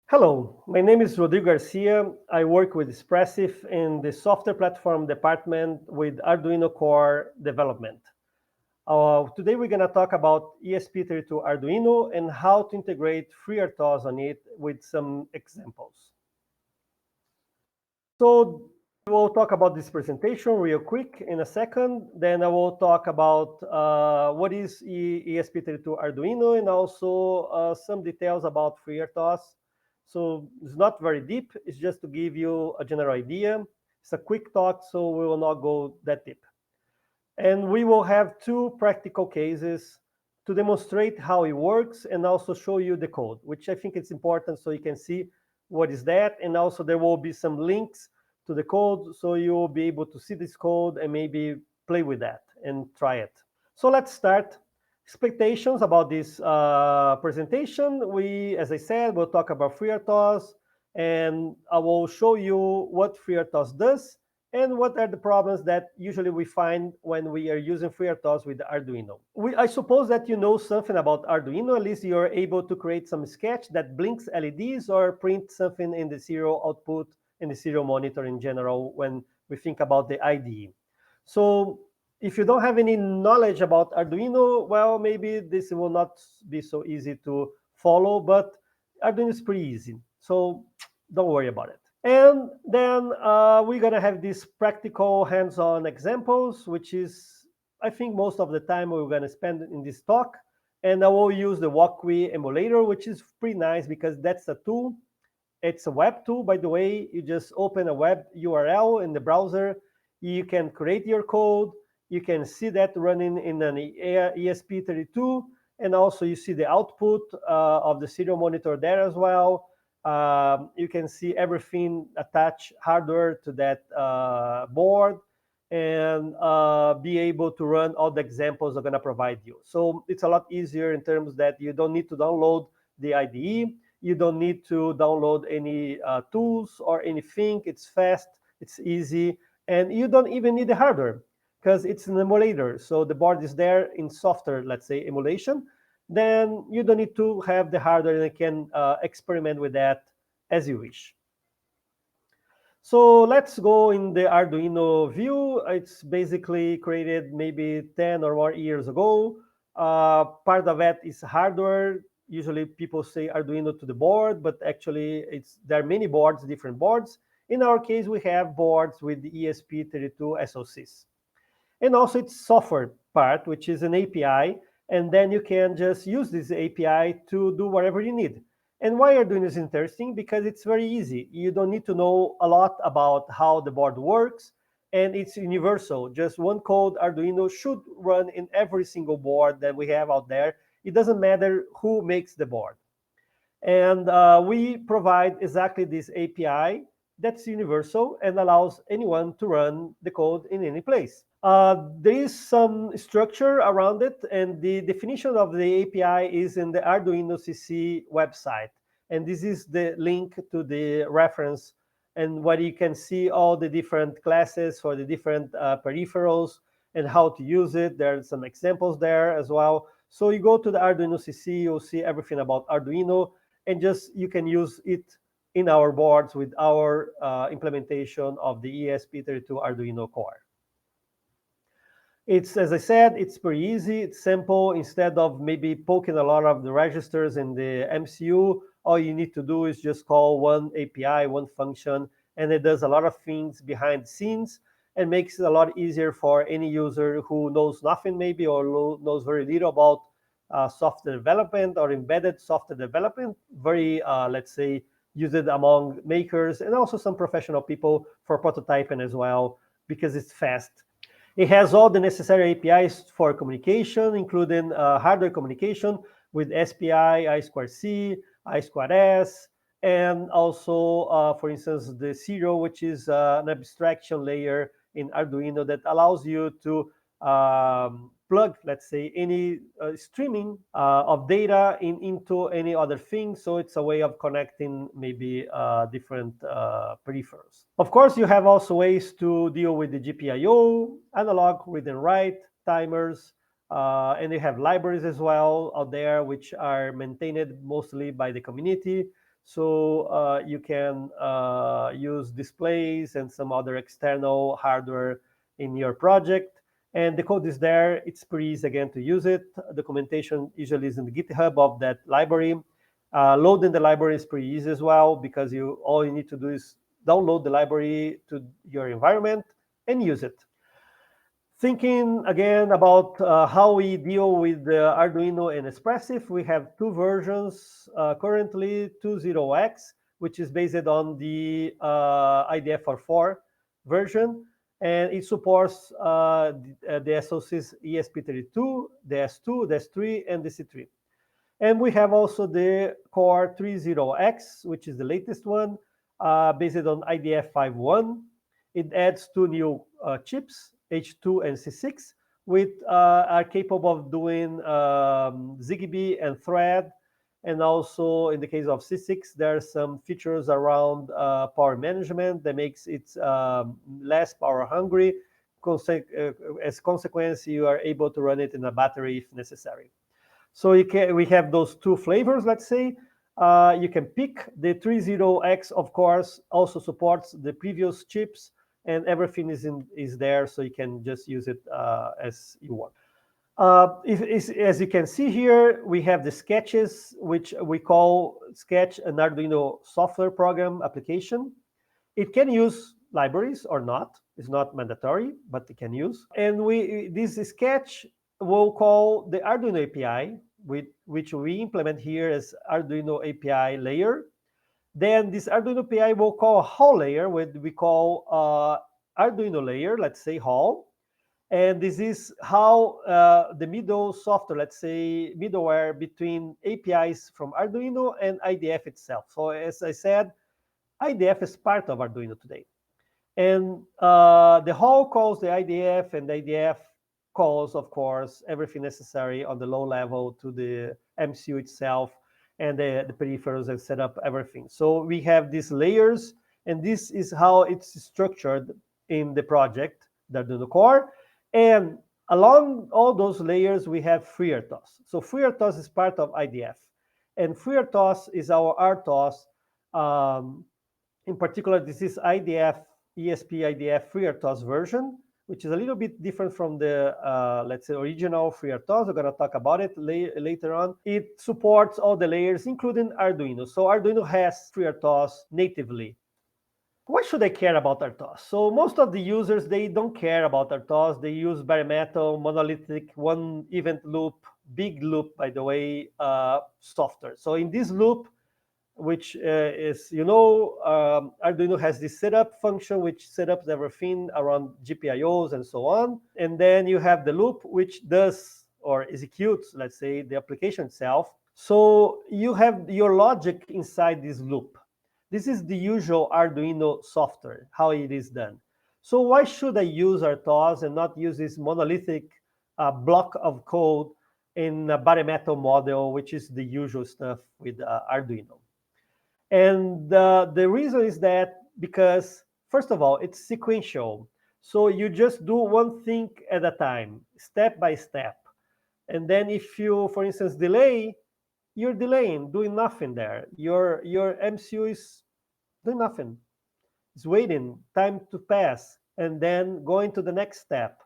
Hello, my name is Rodrigo Garcia. I work with Expressive in the software platform department with Arduino core development. Today we're going to talk about ESP32 Arduino and how to integrate FreeRTOS on it with some examples. So we'll talk about this presentation real quick in a second. Then I will talk about what is ESP32 Arduino and also some details about FreeRTOS. So it's not very deep. It's just to give you a general idea. It's a quick talk, so we will not go that deep. And we will have two practical cases to demonstrate how it works and also show you the code, which I think it's important so you can see what is that. And also there will be some links to the code, so you will be able to see this code and maybe play with that and try it. So let's start. Expectations about this presentation. As I said, we'll talk about FreeRTOS, and I will show you what FreeRTOS does and what are the problems that usually we find when we are using FreeRTOS with the Arduino. I suppose that you know something about Arduino. At least you're able to create some sketch that blinks LEDs or print something in the serial output and the serial monitor in general when we think about the IDE. So if you don't have any knowledge about Arduino, well, maybe this will not be so easy to follow, but Arduino is pretty easy, so don't worry about it. And then we're going to have these practical hands-on examples, which is, I think, most of the time we're going to spend in this talk. And I will use the Walkwi emulator, which is pretty nice because that's a tool. It's a web tool, by the way. You just open a web URL in the browser. You can create your code. You can see that running in an ESP32. And also you see the output of the serial monitor there as well. You can see everything attached hardware to that board and be able to run all the examples I'm going to provide you. So it's a lot easier in terms that you don't need to download the IDE. You don't need to download any tools or anything. It's fast, it's easy, and you don't even need the hardware because it's an emulator. So the board is there in software, let's say, emulation. Then you don't need to have the hardware and you can experiment with that as you wish. So let's go in the Arduino view. It's basically created maybe 10 or more years ago. Part of that is hardware. Usually people say Arduino to the board, but actually there are many boards, different boards. In our case, we have boards with the ESP32 SoCs. And also it's software part, which is an API. And then you can just use this API to do whatever you need. And why Arduino is interesting? Because it's very easy. You don't need to know a lot about how the board works. And it's universal. Just one code Arduino should run in every single board that we have out there. It doesn't matter who makes the board. And we provide exactly this API that's universal and allows anyone to run the code in any place. There is some structure around it, and the definition of the API is in the Arduino CC website. And this is the link to the reference, and where you can see all the different classes for the different peripherals and how to use it. There are some examples there as well. So you go to the Arduino CC, you'll see everything about Arduino, and you can use it in our boards with our implementation of the ESP32 Arduino core. It's, as I said, it's pretty easy, it's simple. Instead of maybe poking a lot of the registers in the MCU, all you need to do is just call one API, one function, and it does a lot of things behind the scenes and makes it a lot easier for any user who knows nothing maybe or knows very little about software development or embedded software development. Very, let's say, use it among makers and also some professional people for prototyping as well, because it's fast. It has all the necessary APIs for communication, including hardware communication with SPI, I2C, I2S, and also, for instance, the serial, which is an abstraction layer in Arduino that allows you to plug, let's say, any streaming of data into any other thing. So it's a way of connecting maybe different peripherals. Of course, you have also ways to deal with the GPIO, analog, read and write, timers, and they have libraries as well out there, which are maintained mostly by the community. So you can use displays and some other external hardware in your project. And the code is there. It's pretty easy, again, to use it. Documentation usually is in the GitHub of that library. Loading the library is pretty easy as well, because all you need to do is download the library to your environment and use it. Thinking again about how we deal with the Arduino and Espressif, we have two versions currently, 20X, which is based on the IDF R4 version, and it supports the SoCs ESP32, the S2, the S3, and the C3. And we have also the Core 30X, which is the latest one, based on IDF 5.1. It adds two new chips, H2 and C6, which are capable of doing Zigbee and Thread. And also, in the case of C6, there are some features around power management that makes it less power hungry. As a consequence, you are able to run it in a battery if necessary. So we have those two flavors, let's say. You can pick the 30X, of course, also supports the previous chips, and everything is there, so you can just use it as you want. As you can see here, we have the sketches, which we call Sketch an Arduino software program application. It can use libraries or not. It's not mandatory, but it can use. And this sketch will call the Arduino API, which we implement here as Arduino API layer. Then this Arduino API will call a Hall layer, which we call Arduino layer, let's say Hall. And this is how the middle software, let's say middleware between APIs from Arduino and IDF itself. So as I said, IDF is part of Arduino today. And the Hall calls the IDF, and the IDF calls, of course, everything necessary on the low level to the MCU itself and the peripherals and set up everything. So we have these layers, and this is how it's structured in the project, the Arduino core. And along all those layers, we have FreeRTOS. So FreeRTOS is part of IDF. And FreeRTOS is our RTOS. In particular, this is IDF, ESP-IDF FreeRTOS version, which is a little bit different from the, let's say, original FreeRTOS. We're going to talk about it later on. It supports all the layers, including Arduino. So Arduino has FreeRTOS natively. Why should I care about RTOS? So most of the users, they don't care about RTOS. They use bare metal, monolithic, one event loop, big loop, by the way, software. So in this loop, which is, Arduino has this setup function, which sets up everything around GPIOs and so on. And then you have the loop, which does or executes, let's say, the application itself. So you have your logic inside this loop. This is the usual Arduino software, how it is done. So why should I use RTOS and not use this monolithic block of code in a bare metal model, which is the usual stuff with Arduino? And the reason is that because, first of all, it's sequential. So you just do one thing at a time, step by step. And then if you, for instance, delay, you're delaying, doing nothing there. Your MCU is doing nothing. It's waiting, time to pass, and then going to the next step.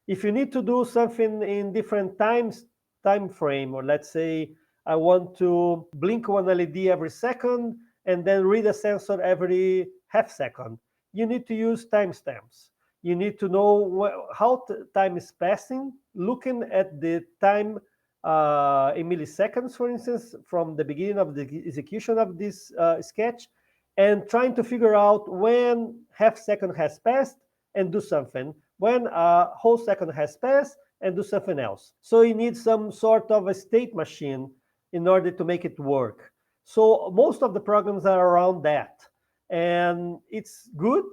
If you need to do something in different time frame, or let's say I want to blink one LED every second and then read a sensor every half second, you need to use timestamps. You need to know how time is passing, looking at the time in milliseconds, for instance, from the beginning of the execution of this sketch, and trying to figure out when half second has passed and do something, when a whole second has passed and do something else. So you need some sort of a state machine in order to make it work. So most of the programs are around that. And it's good,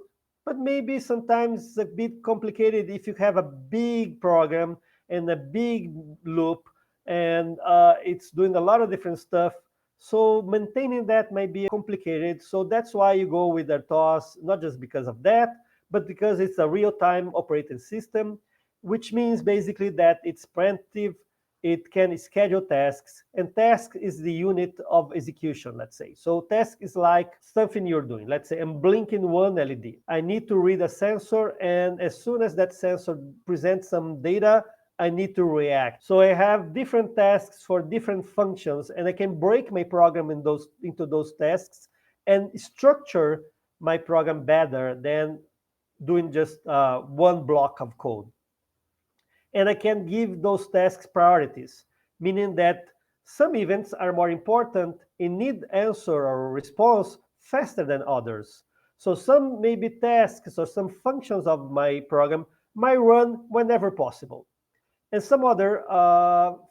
but maybe sometimes it's a bit complicated if you have a big program and a big loop, and it's doing a lot of different stuff. So maintaining that might be complicated. So that's why you go with RTOS, not just because of that, but because it's a real-time operating system, which means basically that it's preemptive, it can schedule tasks, and task is the unit of execution, let's say. So task is like something you're doing. Let's say I'm blinking one LED. I need to read a sensor, and as soon as that sensor presents some data, I need to react. So I have different tasks for different functions, and I can break my program into those tasks and structure my program better than doing just one block of code. And I can give those tasks priorities, meaning that some events are more important and need answer or response faster than others. So some maybe tasks or some functions of my program might run whenever possible. And some other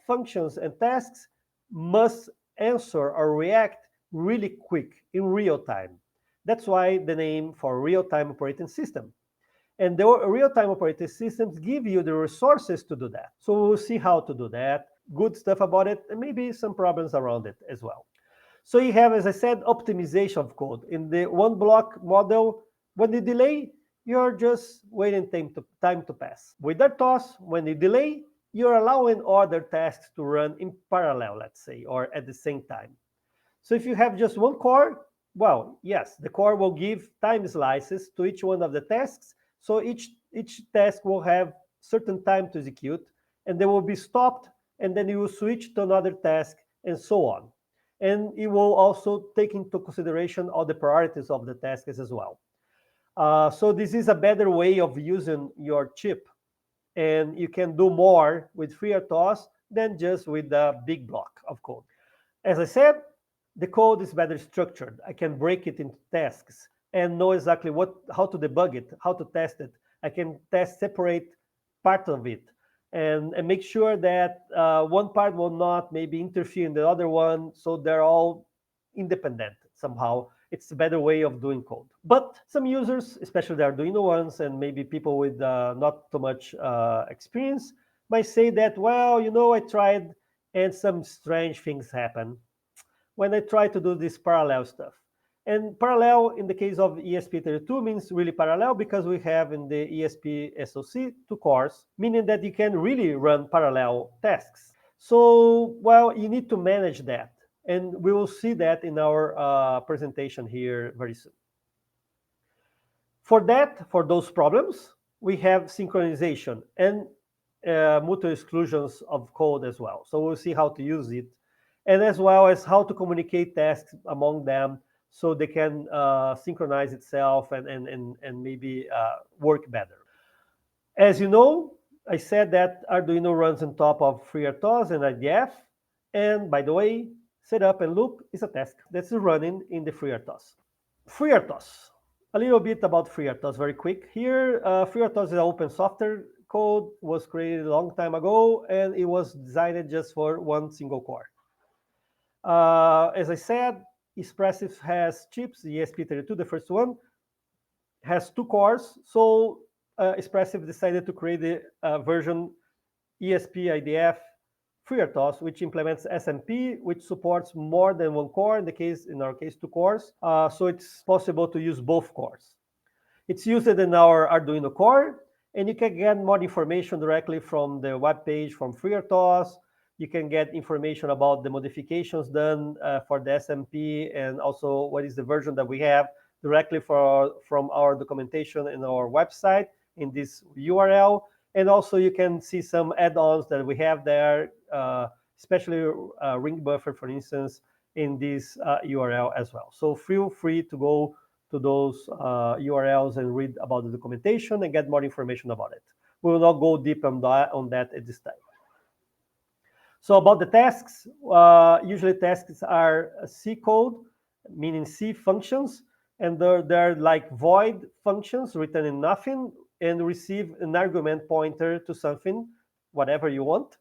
functions and tasks must answer or react really quick in real time. That's why the name for real-time operating system. And the real-time operating systems give you the resources to do that. So we'll see how to do that, good stuff about it, and maybe some problems around it as well. So you have, as I said, optimization of code. In the one block model, when you delay, you're just waiting time to pass. With RTOS, when you delay, you're allowing other tasks to run in parallel, let's say, or at the same time. So if you have just one core, well, yes, the core will give time slices to each one of the tasks. So each task will have certain time to execute, and they will be stopped, and then you will switch to another task, and so on. And it will also take into consideration all the priorities of the tasks as well. So this is a better way of using your chip, and you can do more with FreeRTOS than just with the big block of code. As I said, the code is better structured. I can break it into tasks and know exactly how to debug it, how to test it. I can separate part of it and make sure that one part will not maybe interfere in the other one, so they're all independent somehow. It's a better way of doing code. But some users, especially the Arduino ones, and maybe people with not too much experience, might say that, well, I tried and some strange things happen when I try to do this parallel stuff. And parallel in the case of ESP32 means really parallel because we have in the ESP SoC 2 cores, meaning that you can really run parallel tasks. So, well, you need to manage that. And we will see that in our presentation here very soon. For those problems, we have synchronization and mutual exclusions of code as well. So we'll see how to use it, and as well as how to communicate tasks among them so they can synchronize itself and maybe work better. As you know, I said that Arduino runs on top of FreeRTOS and IDF. And by the way, setup and loop is a task that's running in the FreeRTOS. FreeRTOS. A little bit about FreeRTOS very quick. Here, FreeRTOS is an open software code, was created a long time ago, and it was designed just for one single core. As I said, Espressif has chips, the ESP32, the first one, has 2 cores. So Espressif decided to create the version ESP-IDF FreeRTOS, which implements SMP, which supports more than one core, in our case, 2 cores. So it's possible to use both cores. It's used in our Arduino core, and you can get more information directly from the web page from FreeRTOS. You can get information about the modifications done for the SMP, and also what is the version that we have directly from our documentation in our website in this URL. And also you can see some add-ons that we have there, especially ring buffer, for instance, in this URL as well. So feel free to go to those URLs and read about the documentation and get more information about it. We will not go deep on that at this time. So about the tasks, usually tasks are C code, meaning C functions, and they're like void functions returning nothing and receive an argument pointer to something, whatever you want.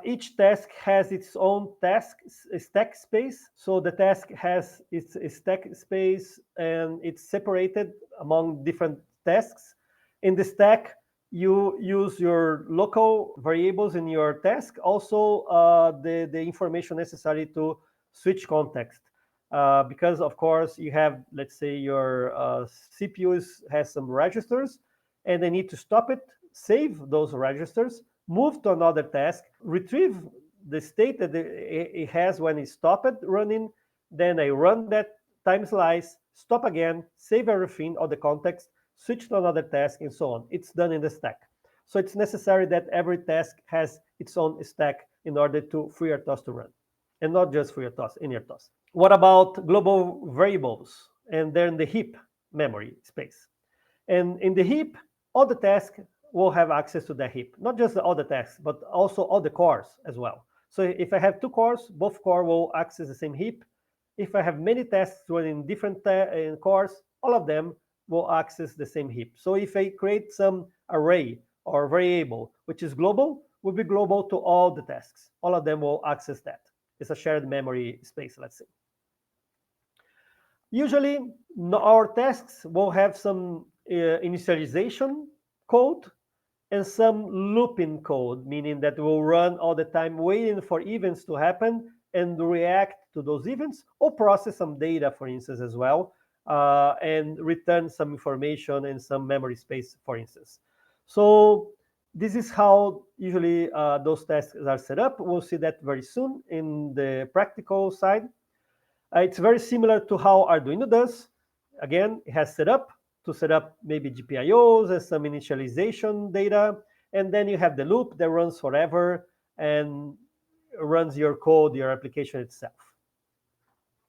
Each task has its own stack space. So the task has its stack space and it's separated among different tasks. In the stack, you use your local variables in your task, also the information necessary to switch context. Because of course you have, let's say your CPU has some registers and they need to stop it, save those registers, move to another task, retrieve the state that it has when it stopped running, then I run that time slice, stop again, save everything, all the context, switch to another task, and so on. It's done in the stack. So it's necessary that every task has its own stack in order to FreeRTOS to run. And not just FreeRTOS, any RTOS. What about global variables? And then the heap memory space. And in the heap, all the tasks will have access to that heap. Not just all the tasks, but also all the cores as well. So if I have two cores, both cores will access the same heap. If I have many tasks running different cores, all of them will access the same heap. So if I create some array or variable, which is global, will be global to all the tasks. All of them will access that. It's a shared memory space, let's say. Usually, our tasks will have some initialization code and some looping code, meaning that we'll run all the time waiting for events to happen and react to those events or process some data, for instance, as well, and return some information and some memory space, for instance. So this is how usually those tasks are set up. We'll see that very soon in the practical side. It's very similar to how Arduino does. Again, it has setup to set up maybe GPIOs and some initialization data. And then you have the loop that runs forever and runs your code, your application itself.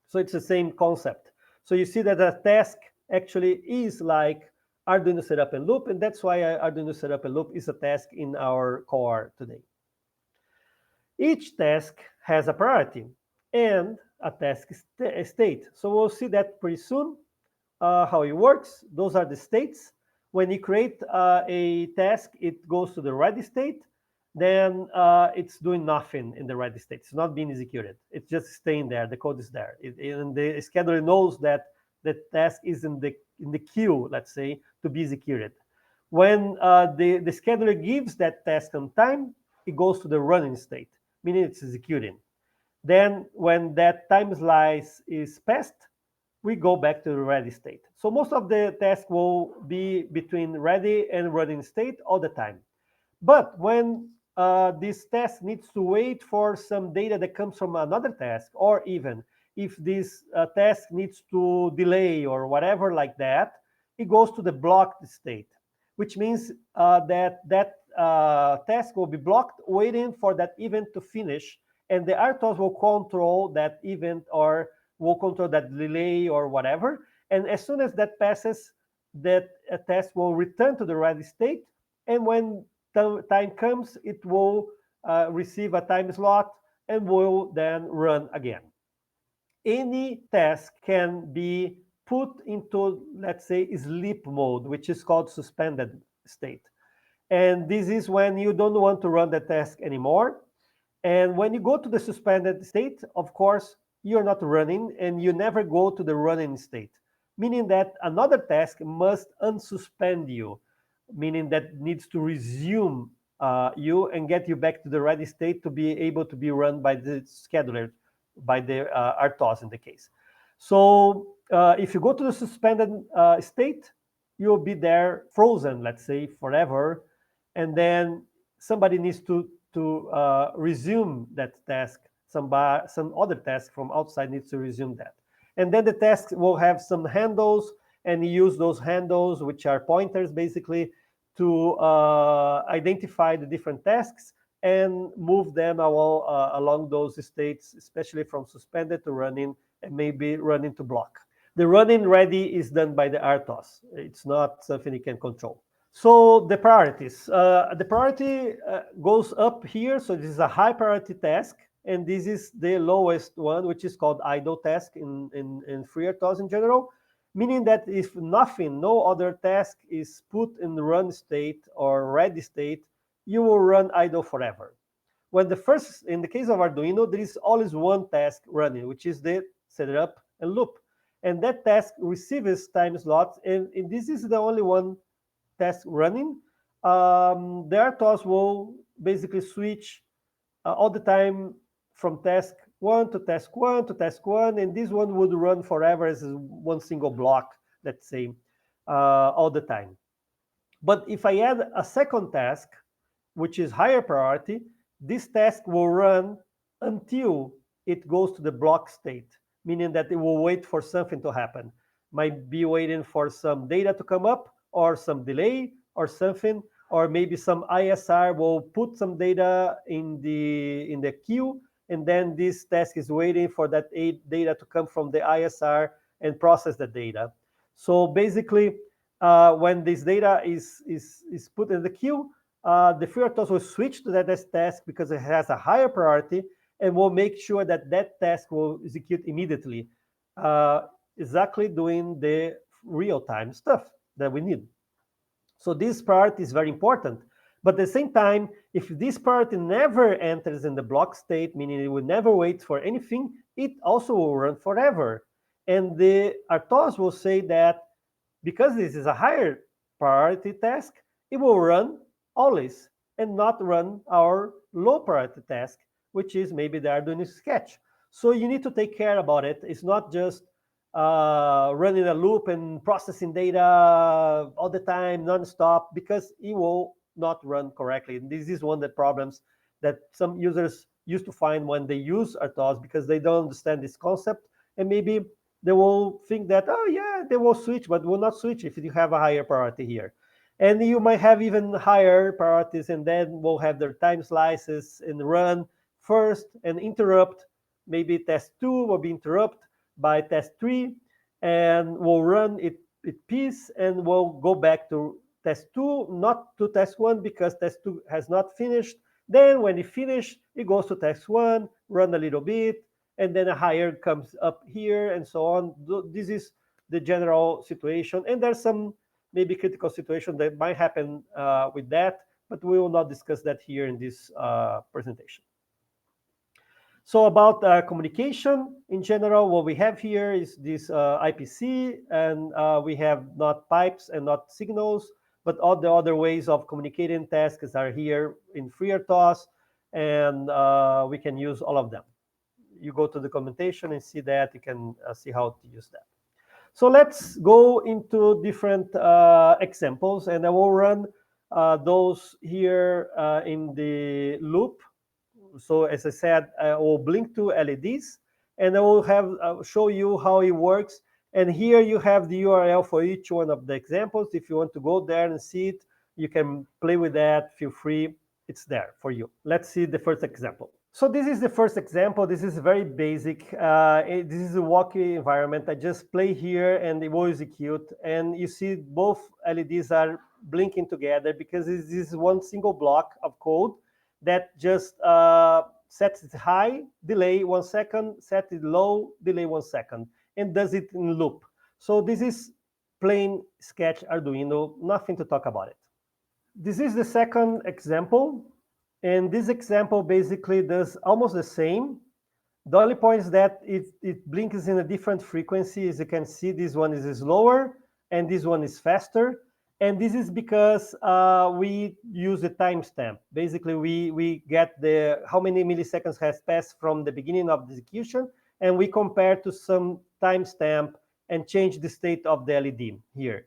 So it's the same concept. So you see that a task actually is like Arduino setup and loop, and that's why Arduino setup and loop is a task in our core today. Each task has a priority and a task state. So we'll see that pretty soon, how it works. Those are the states. When you create a task, it goes to the ready state. Then it's doing nothing in the ready state. It's not being executed. It's just staying there. The code is there. And the scheduler knows that the task is in the queue, let's say, to be executed. When the scheduler gives that task some time, it goes to the running state, meaning it's executing. Then when that time slice is passed, we go back to the ready state. So most of the tasks will be between ready and running state all the time. But when this task needs to wait for some data that comes from another task, or even if this task needs to delay or whatever like that, it goes to the blocked state, which means that task will be blocked waiting for that event to finish, and the RTOS will control that event or will control that delay or whatever. And as soon as that passes, that task will return to the ready state. And when time comes, it will receive a time slot and will then run again. Any task can be put into, let's say, sleep mode, which is called suspended state. And this is when you don't want to run the task anymore. And when you go to the suspended state, of course, you're not running and you never go to the running state, meaning that another task must unsuspend you, meaning that needs to resume you and get you back to the ready state to be able to be run by the scheduler, by the RTOS in the case. So if you go to the suspended state, you'll be there frozen, let's say, forever. And then somebody needs to resume that task. Some other task from outside needs to resume that. And then the task will have some handles, and you use those handles, which are pointers basically, to identify the different tasks and move them along those states, especially from suspended to running and maybe running to block. The running ready is done by the RTOS. It's not something you can control. So the priorities. The priority goes up here. So this is a high priority task. And this is the lowest one, which is called idle task in FreeRTOS in general, meaning that if no other task is put in the run state or ready state, you will run idle forever. In the case of Arduino, there is always one task running, which is the setup and loop. And that task receives time slots, and this is the only one task running. The RTOS will basically switch all the time from task 1 to task 1 to task 1, and this one would run forever as one single block, let's say, all the time. But if I add a second task, which is higher priority, this task will run until it goes to the block state, meaning that it will wait for something to happen. Might be waiting for some data to come up, or some delay, or something, or maybe some ISR will put some data in the queue, and then this task is waiting for that data to come from the ISR and process the data. So basically, when this data is put in the queue, the FreeRTOS will switch to that task because it has a higher priority, and will make sure that that task will execute immediately, exactly doing the real-time stuff that we need. So this priority is very important. But at the same time, if this priority never enters in the block state, meaning it will never wait for anything, it also will run forever. And the RTOS will say that because this is a higher priority task, it will run always and not run our low priority task, which is maybe the Arduino sketch. So you need to take care about it. It's not just running a loop and processing data all the time, non-stop, because it will not run correctly. And this is one of the problems that some users used to find when they use RTOS, because they don't understand this concept, and maybe they will think that, oh yeah, they will switch, but will not switch if you have a higher priority here. And you might have even higher priorities, and then will have their time slices and run first and interrupt. Maybe test 2 will be interrupted by test 3, and we'll run it peace, and we'll go back to test 2, not to test 1, because test 2 has not finished. Then when it finished, it goes to test 1, run a little bit, and then a higher comes up here, and so on. This is the general situation, and there's some maybe critical situation that might happen with that, but we will not discuss that here in this presentation. So about communication in general, what we have here is this IPC, and we have not pipes and not signals, but all the other ways of communicating tasks are here in FreeRTOS, and we can use all of them. You go to the documentation and see that. You can see how to use that. So let's go into different examples, and I will run those here in the loop. So as I said, I will blink two LEDs, and I will show you how it works. And here you have the URL for each one of the examples. If you want to go there and see it, you can play with that. Feel free. It's there for you. Let's see the first example. So this is the first example. This is very basic. This is a walkie environment. I just play here and it will execute. And you see both LEDs are blinking together because this is one single block of code that just sets it high, delay 1 second, set it low, delay 1 second, and does it in loop. So this is plain sketch Arduino, nothing to talk about it. This is the second example. And this example basically does almost the same. The only point is that it blinks in a different frequency. As you can see, this one is slower and this one is faster. And this is because we use a timestamp. Basically, we get how many milliseconds has passed from the beginning of the execution, and we compare to some timestamp and change the state of the LED here.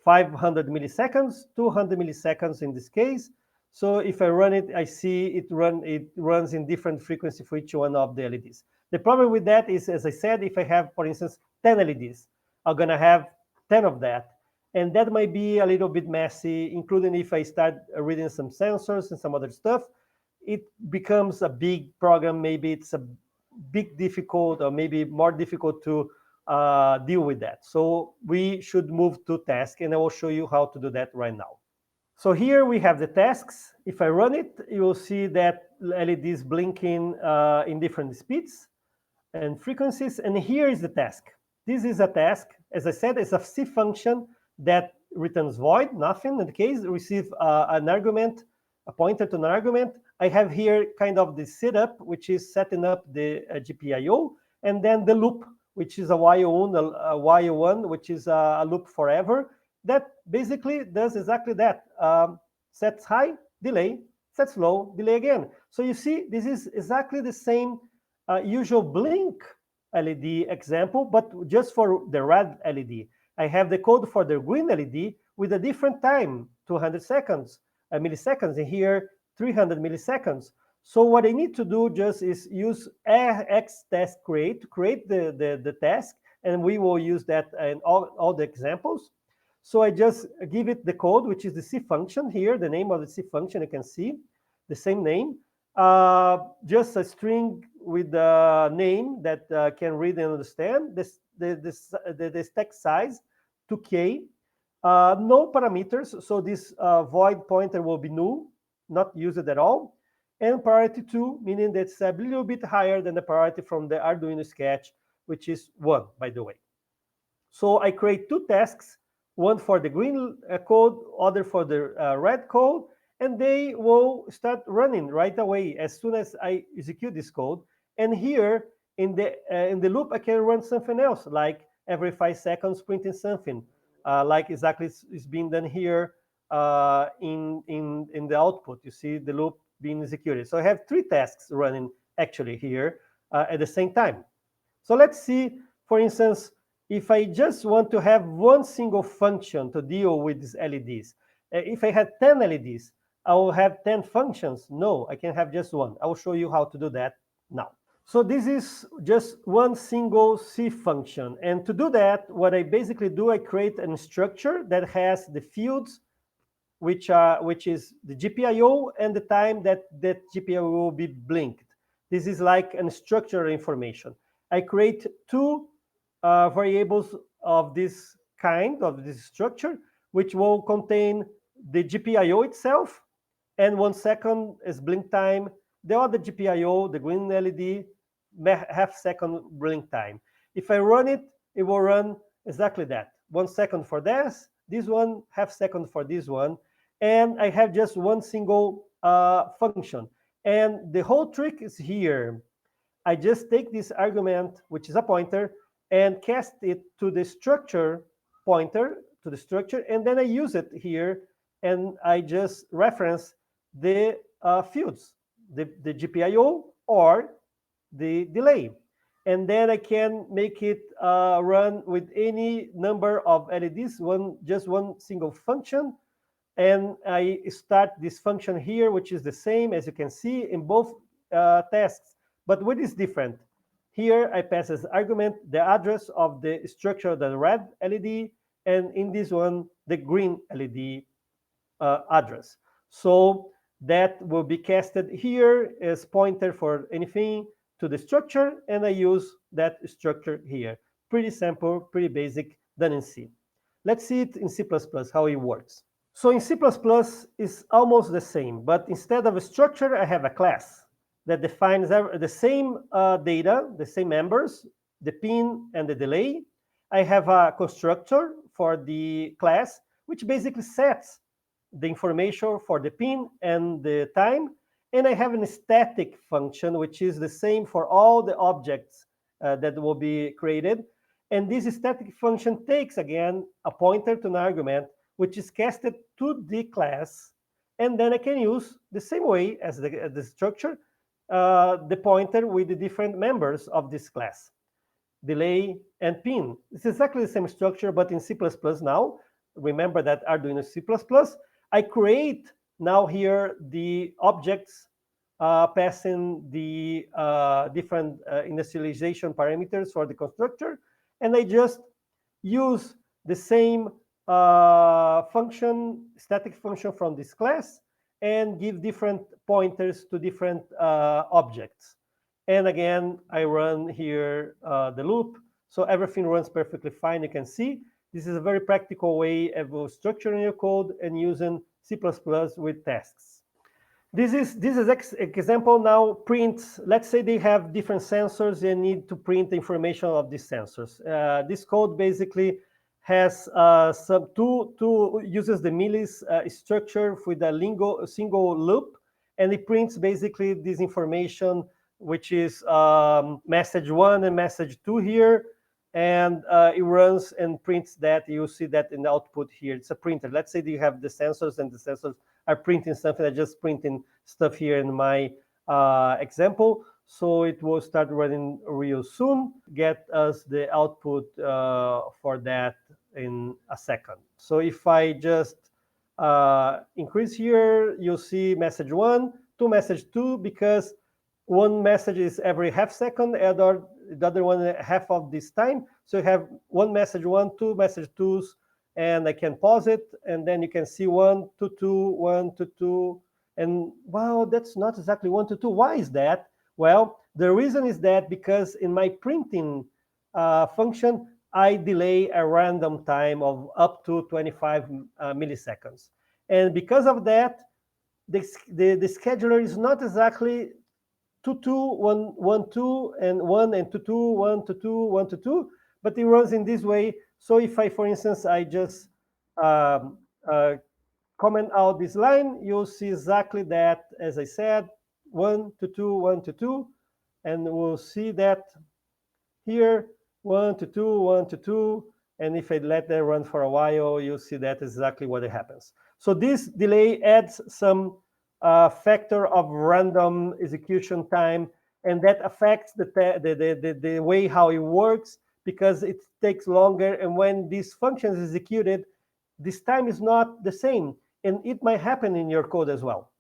500 milliseconds, 200 milliseconds in this case. So if I run it, I see it runs in different frequency for each one of the LEDs. The problem with that is, as I said, if I have, for instance, 10 LEDs, I'm going to have 10 of that. And that might be a little bit messy, including if I start reading some sensors and some other stuff. It becomes a big program. Maybe it's a big difficult, or maybe more difficult to deal with that. So we should move to task, and I will show you how to do that right now. So here we have the tasks. If I run it, you will see that LEDs blinking in different speeds and frequencies. And here is the task. This is a task. As I said, it's a C function that returns void, nothing. In the case, receive an argument, a pointer to an argument. I have here kind of the setup, which is setting up the GPIO, and then the loop, which is a while one, which is a loop forever. That basically does exactly that. Sets high, delay, sets low, delay again. So you see, this is exactly the same usual blink LED example, but just for the red LED. I have the code for the green LED with a different time, 200 seconds, milliseconds. And here, 300 milliseconds. So what I need to do just is use xTaskCreate to create the task, and we will use that in all the examples. So I just give it the code, which is the C function here, the name of the C function, you can see, the same name. Just a string with the name that can read and understand, the stack size, 2K. No parameters, so this void pointer will be null, not used at all. And priority 2, meaning that it's a little bit higher than the priority from the Arduino sketch, which is 1, by the way. So I create 2 tasks, one for the green code, other for the red code, and they will start running right away as soon as I execute this code. And here in the loop, I can run something else, like every 5 seconds printing something, like exactly is being done here in the output. You see the loop being executed. So I have 3 tasks running actually here at the same time. So let's see, for instance, if I just want to have one single function to deal with these LEDs. If I had 10 LEDs, I will have 10 functions. No, I can have just one. I will show you how to do that now. So this is just one single C function. And to do that, what I basically do, I create a structure that has the fields, which is the GPIO and the time that that GPIO will be blinked. This is like a structural information. I create 2 variables of this kind, of this structure, which will contain the GPIO itself, and 1 second is blink time. The other GPIO, the green LED, half-second blink time. If I run it, it will run exactly that. 1 second for this one, half-second for this one, and I have just one single function. And the whole trick is here. I just take this argument, which is a pointer, and cast it to the structure pointer, to the structure, and then I use it here, and I just reference the fields, the GPIO or the delay. And then I can make it run with any number of LEDs, just one single function. And I start this function here, which is the same, as you can see, in both tasks. But what is different? Here I pass as argument the address of the structure of the red LED, and in this one, the green LED address. So that will be casted here as pointer for anything to the structure, and I use that structure here. Pretty simple, pretty basic, done in C. Let's see it in C++, how it works. So in C++ it's almost the same, but instead of a structure, I have a class that defines the same data, the same members, the pin and the delay. I have a constructor for the class, which basically sets the information for the pin and the time. And I have a static function, which is the same for all the objects that will be created. And this static function takes, again, a pointer to an argument, which is casted to the class. And then I can use the same way as the structure, the pointer with the different members of this class, delay and pin. It's exactly the same structure, but in C++ now. Remember that Arduino C++. I create now here the objects passing the different initialization parameters for the constructor, and I just use the same function, static function from this class, and give different pointers to different objects. And again, I run here the loop, so everything runs perfectly fine. You can see this is a very practical way of structuring your code and using C++ with tasks. This is example now prints. Let's say they have different sensors and need to print the information of these sensors. This code basically has uses the millis structure with a single loop, and it prints basically this information, which is message 1 and message 2 here, and it runs and prints that. You see that in the output here. It's a printer. Let's say you have the sensors, and the sensors are printing something. I just printing stuff here in my example. So it will start running real soon, get us the output for that in a second. So if I just increase here, you'll see message 1, 2 message 2, because one message is every half second, and the other one half of this time. So you have one message 1, 2 message 2s, and I can pause it, and then you can see 1 to 2, 1 to 2, and wow, that's not exactly 1 to 2. Why is that? Well, the reason is that because in my printing function, I delay a random time of up to 25 milliseconds. And because of that, the scheduler is not exactly 2, 2, 1, 1, 2, and 1 and 2, 2, 1 to 2, 1 to 2, but it runs in this way. So if I, for instance, I just comment out this line, you'll see exactly that, as I said, 1 to 2, 1 to 2, and we'll see that here, 1 to 2, 1 to 2, and if I let that run for a while, you'll see that exactly what happens. So this delay adds some factor of random execution time, and that affects the way how it works, because it takes longer, and when this function is executed, this time is not the same, and it might happen in your code as well.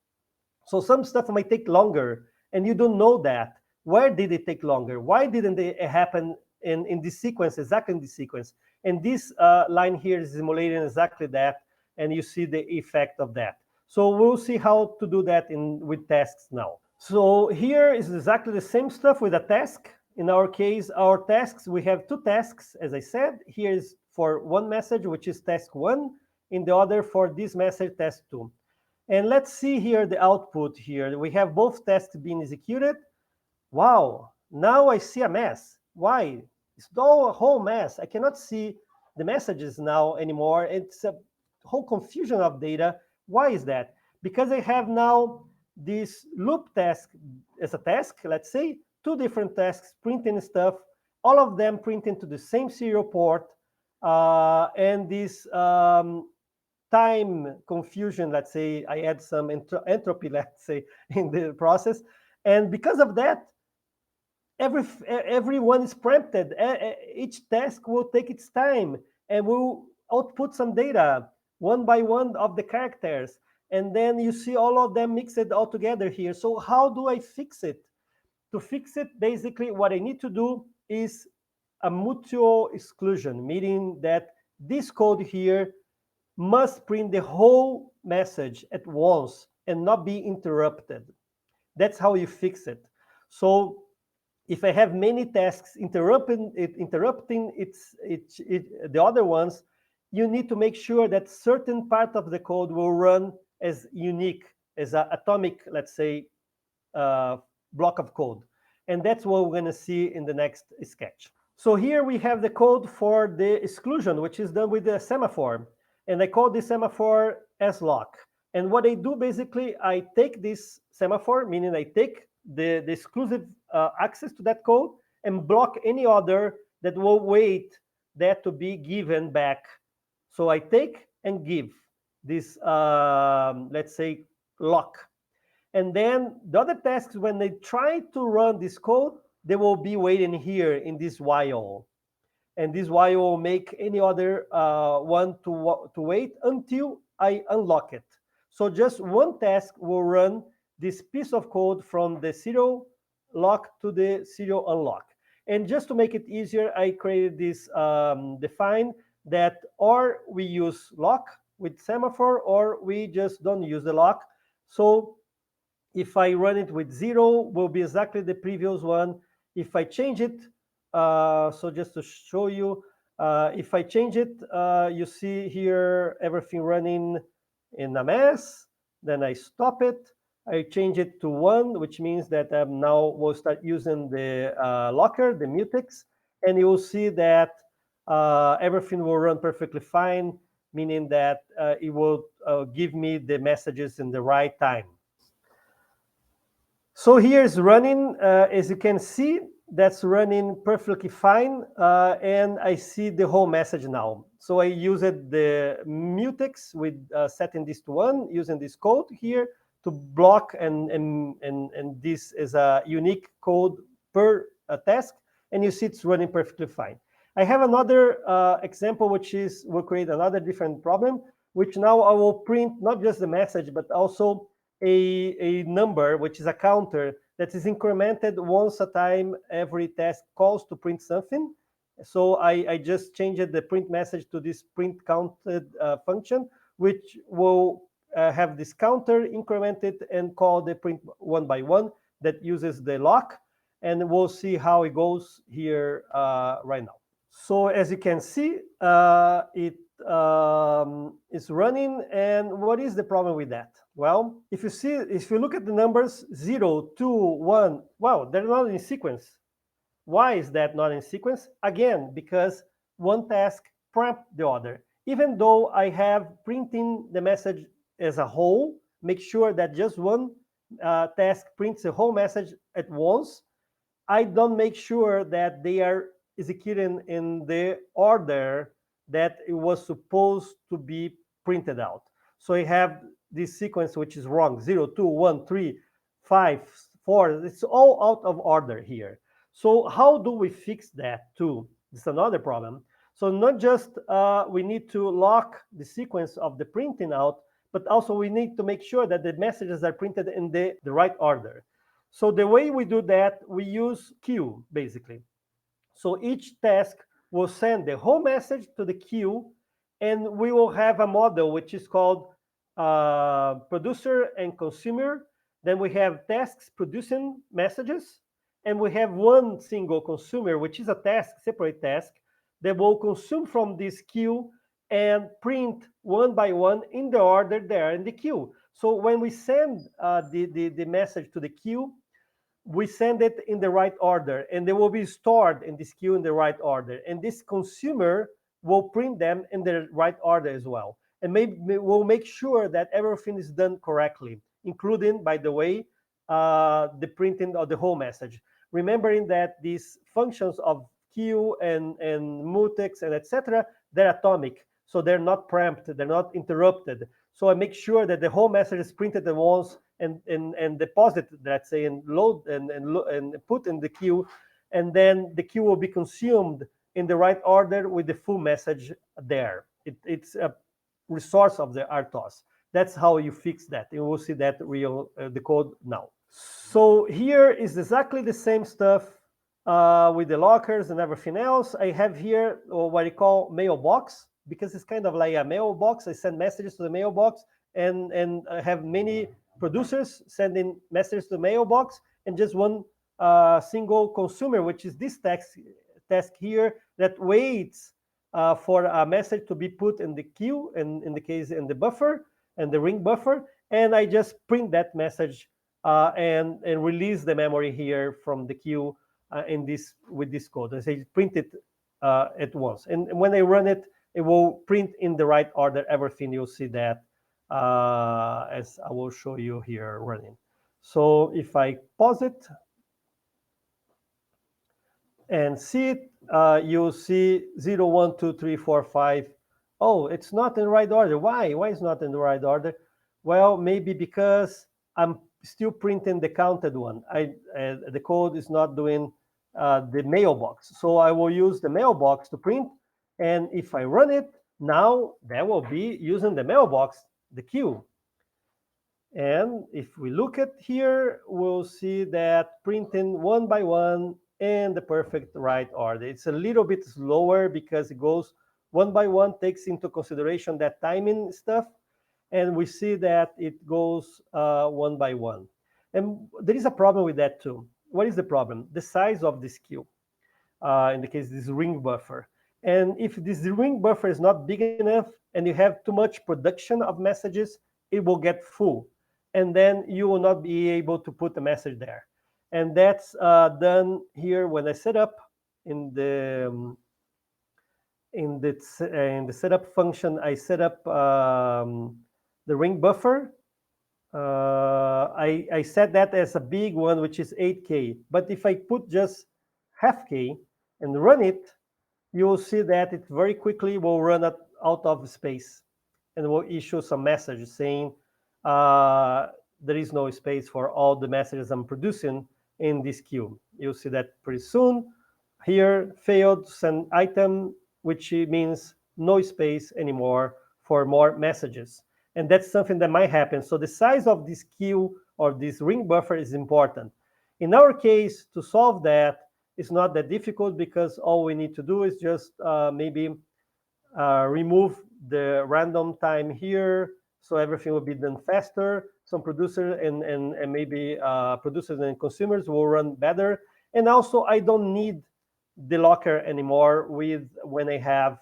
So some stuff might take longer, and you don't know that. Where did it take longer? Why didn't it happen in this sequence, exactly in this sequence? And this line here is simulating exactly that, and you see the effect of that. So we'll see how to do that with tasks now. So here is exactly the same stuff with a task. In our case, our tasks, we have 2 tasks, as I said. Here is for one message, which is task 1, in the other for this message, task 2. And let's see here the output here. We have both tasks being executed. Wow, now I see a mess. Why? It's all a whole mess. I cannot see the messages now anymore. It's a whole confusion of data. Why is that? Because I have now this loop task as a task, let's say, 2 different tasks printing stuff, all of them printing to the same serial port, and this time confusion, let's say, I add some entropy, let's say, in the process. And because of that, everyone is preempted. Each task will take its time and will output some data, one by one of the characters. And then you see all of them mixed all together here. So how do I fix it? To fix it, basically, what I need to do is a mutual exclusion, meaning that this code here must print the whole message at once and not be interrupted. That's how you fix it. So if I have many tasks interrupting the other ones, you need to make sure that certain part of the code will run as unique, as an atomic, let's say, block of code. And that's what we're going to see in the next sketch. So here we have the code for the exclusion, which is done with the semaphore. And I call this semaphore as lock. And what I do, basically, I take this semaphore, meaning I take the exclusive access to that code and block any other that will wait that to be given back. So I take and give this, let's say, lock. And then the other tasks, when they try to run this code, they will be waiting here in this while. And this while will make any other one to wait until I unlock it. So just one task will run this piece of code from the serial lock to the serial unlock. And just to make it easier, I created this define that or we use lock with semaphore or we just don't use the lock. So if I run it with 0, will be exactly the previous one. If I change it, so just to show you, if I change it, you see here everything running in a mess. Then I stop it. I change it to 1, which means that now we'll start using the locker, the Mutex, and you will see that everything will run perfectly fine, meaning that it will give me the messages in the right time. So here's running, as you can see, that's running perfectly fine, and I see the whole message now. So I used the Mutex with setting this to 1, using this code here to block, and this is a unique code per task, and you see it's running perfectly fine. I have another example, which is will create another different problem. which now I will print not just the message, but also a number, which is a counter that is incremented once a time every task calls to print something. So I just changed the print message to this print counted function, which will have this counter incremented and call the print one by one that uses the lock. And we'll see how it goes here right now. So as you can see, it is running. And what is the problem with that? Well, if you look at the numbers 0, 2, 1, wow, they're not in sequence. Why is that not in sequence? Again, because one task preempts the other. Even though I have printing the message as a whole, make sure that just one task prints the whole message at once. I don't make sure that they are executing in the order that it was supposed to be printed out. So I have this sequence which is wrong, 0, 2, 1, 3, 5, 4. It's all out of order here. So how do we fix that too? It's another problem. So not just we need to lock the sequence of the printing out, but also we need to make sure that the messages are printed in the right order. So the way we do that, we use queue, basically. So each task will send the whole message to the queue, and we will have a model which is called producer and consumer. Then we have tasks producing messages, and we have one single consumer, which is a task, separate task, that will consume from this queue and print one by one in the order there in the queue. So when we send the message to the queue, we send it in the right order, and they will be stored in this queue in the right order. And this consumer will print them in the right order as well. And we'll make sure that everything is done correctly, including, by the way, the printing of the whole message. Remembering that these functions of queue and mutex and etc., they're atomic. So they're not preempted, they're not interrupted. So I make sure that the whole message is printed at once and deposited, let's say, and load and put in the queue, and then the queue will be consumed in the right order with the full message there. It's a resource of the RTOS. That's how you fix that. You will see that the code now. So here is exactly the same stuff with the lockers and everything else. I have here what I call mailbox, because it's kind of like a mailbox. I send messages to the mailbox, and I have many producers sending messages to the mailbox, and just one single consumer, which is this task here, that waits for a message to be put in the queue, and in the case in the buffer and the ring buffer, and I just print that message and release the memory here from the queue with this code. I say print it at once, and when I run it, it will print in the right order everything. You'll see that as I will show you here running. So if I pause it and see it, you'll see 0, 1, 2, 3, 4, 5. Oh, it's not in the right order. Why? Why is it not in the right order? Well, maybe because I'm still printing the counted one. The code is not doing the mailbox. So I will use the mailbox to print. And if I run it, now that will be using the mailbox, the queue. And if we look at here, we'll see that printing one by one in the perfect right order. It's a little bit slower because it goes one by one, takes into consideration that timing stuff. And we see that it goes one by one. And there is a problem with that too. What is the problem? The size of this queue. In the case, this ring buffer. And if this ring buffer is not big enough and you have too much production of messages, it will get full. And then you will not be able to put the message there. And that's done here when I set up in the setup function. I set up the ring buffer. I set that as a big one, which is 8K. But if I put just half K and run it, you will see that it very quickly will run out of space and will issue some message saying there is no space for all the messages I'm producing in this queue. You'll see that pretty soon. Here, failed to send item, which means no space anymore for more messages. And that's something that might happen. So the size of this queue or this ring buffer is important. In our case, to solve that, it's not that difficult because all we need to do is just maybe remove the random time here, so everything will be done faster. Some producers and maybe producers and consumers will run better. And also, I don't need the locker anymore with when I have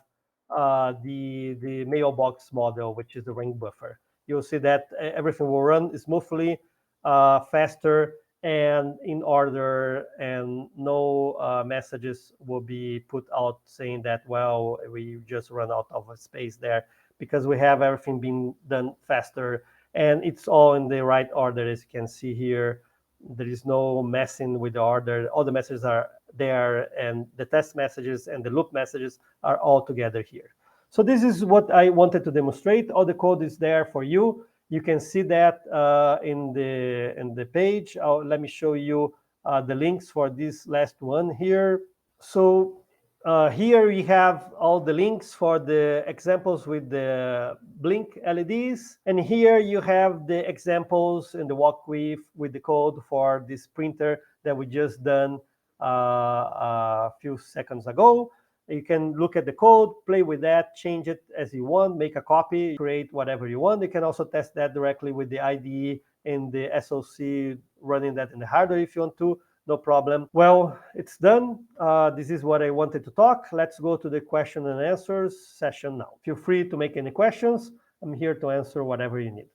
the mailbox model, which is the ring buffer. You'll see that everything will run smoothly, faster, and in order, and no messages will be put out saying that, well, we just run out of space there, because we have everything being done faster, and it's all in the right order. As you can see here, there is no messing with the order. All the messages are there, and the test messages and the loop messages are all together here. So this is what I wanted to demonstrate. All the code is there for you. You can see that in the page. Let me show you the links for this last one here. So here we have all the links for the examples with the blink LEDs. And here you have the examples in the walk with the code for this printer that we just done a few seconds ago. You can look at the code, play with that, change it as you want, make a copy, create whatever you want. You can also test that directly with the IDE and the SoC, running that in the hardware if you want to, no problem. Well, it's done. This is what I wanted to talk. Let's go to the question and answers session now. Feel free to make any questions. I'm here to answer whatever you need.